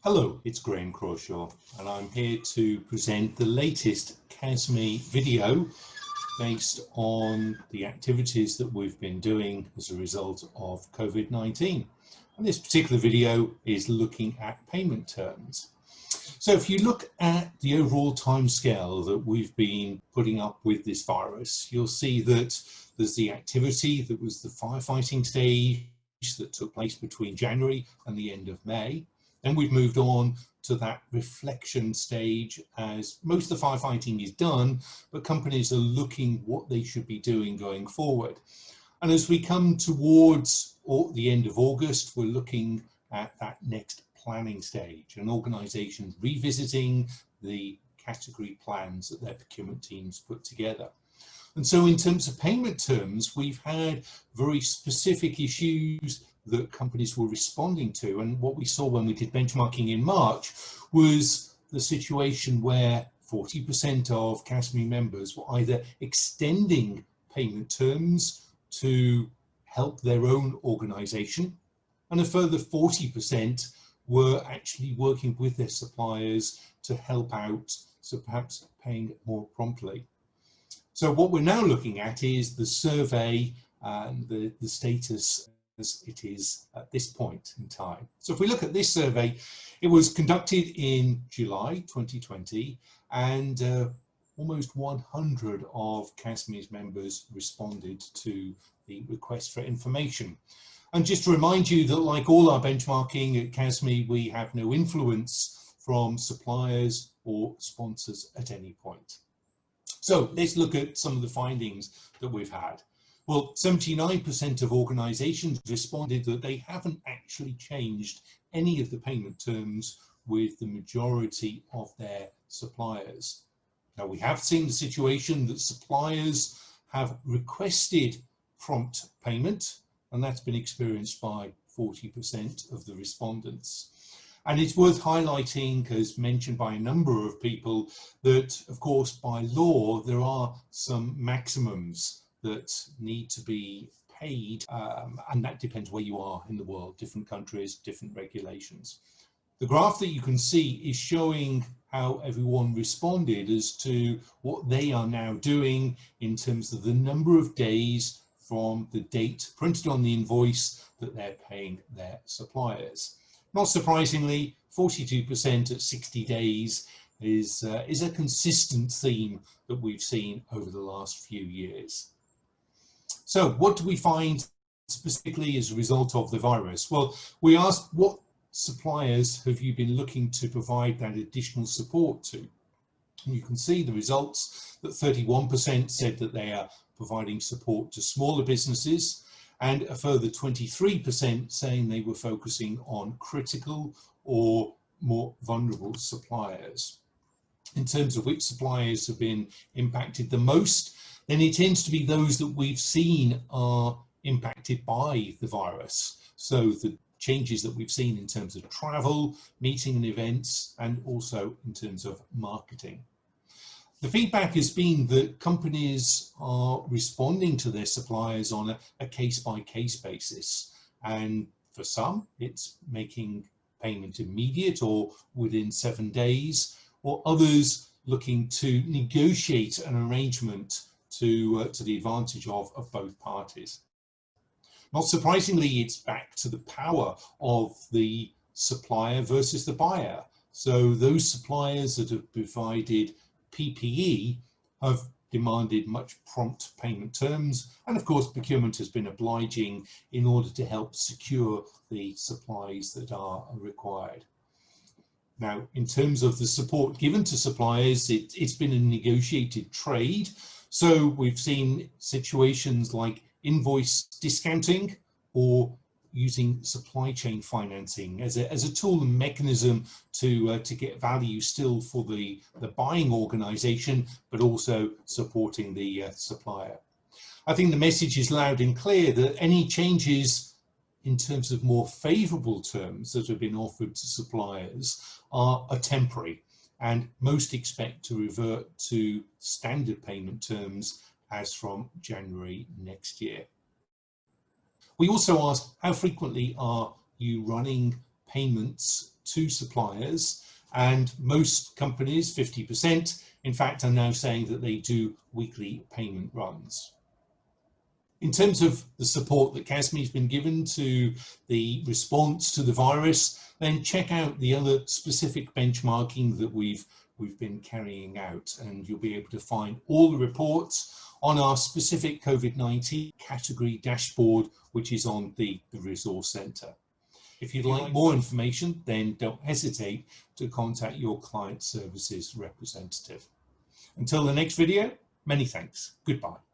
Hello, it's Graham Crawshaw and I'm here to present the latest CASME video based on the activities that we've been doing as a result of COVID-19. And this particular video is looking at payment terms. So if you look at the overall timescale that we've been putting up with this virus, you'll see that there's the activity that was the firefighting stage that took place between January and the end of May. Then we've moved on to that reflection stage as most of the firefighting is done, but companies are looking what they should be doing going forward. And as we come towards the end of August, we're looking at that next planning stage and organisations revisiting the category plans that their procurement teams put together. And so in terms of payment terms, we've had very specific issues that companies were responding to. And what we saw when we did benchmarking in March was the situation where 40% of CASME members were either extending payment terms to help their own organisation, and a further 40% were actually working with their suppliers to help out, so perhaps paying more promptly. So what we're now looking at is the survey and the status as it is at this point in time. So if we look at this survey, it was conducted in July 2020 and almost 100 of CASME's members responded to the request for information. And just to remind you that like all our benchmarking at CASME, we have no influence from suppliers or sponsors at any point. So let's look at some of the findings that we've had. Well, 79% of organisations responded that they haven't actually changed any of the payment terms with the majority of their suppliers. Now, we have seen the situation that suppliers have requested prompt payment, and that's been experienced by 40% of the respondents. And it's worth highlighting, as mentioned by a number of people, that, of course, by law, there are some maximums that need to be paid, and that depends where you are in the world, different countries, different regulations. The graph that you can see is showing how everyone responded as to what they are now doing in terms of the number of days from the date printed on the invoice that they're paying their suppliers. Not surprisingly, 42% at 60 days is a consistent theme that we've seen over the last few years. So what do we find specifically as a result of the virus? Well, we asked what suppliers have you been looking to provide that additional support to? And you can see the results that 31% said that they are providing support to smaller businesses, and a further 23% saying they were focusing on critical or more vulnerable suppliers. In terms of which suppliers have been impacted the most, then it tends to be those that we've seen are impacted by the virus. So the changes that we've seen in terms of travel, meeting and events, and also in terms of marketing. The feedback has been that companies are responding to their suppliers on a case-by-case basis. And for some, it's making payment immediate or within 7 days, or others looking to negotiate an arrangement to the advantage of both parties. Not surprisingly, it's back to the power of the supplier versus the buyer. So those suppliers that have provided PPE have demanded much prompt payment terms, and of course procurement has been obliging in order to help secure the supplies that are required. Now, in terms of the support given to suppliers, it's been a negotiated trade. So we've seen situations like invoice discounting or using supply chain financing as a tool and mechanism to get value still for the buying organisation, but also supporting the supplier. I think the message is loud and clear that any changes in terms of more favourable terms that have been offered to suppliers are temporary, and most expect to revert to standard payment terms as from January next year. We also asked, how frequently are you running payments to suppliers, and most companies, 50%, in fact, are now saying that they do weekly payment runs. In terms of the support that CASME has been given to the response to the virus, then check out the other specific benchmarking that we've been carrying out, and you'll be able to find all the reports on our specific COVID-19 category dashboard, which is on the Resource Centre. If you'd like more information, then don't hesitate to contact your client services representative. Until the next video, many thanks. Goodbye.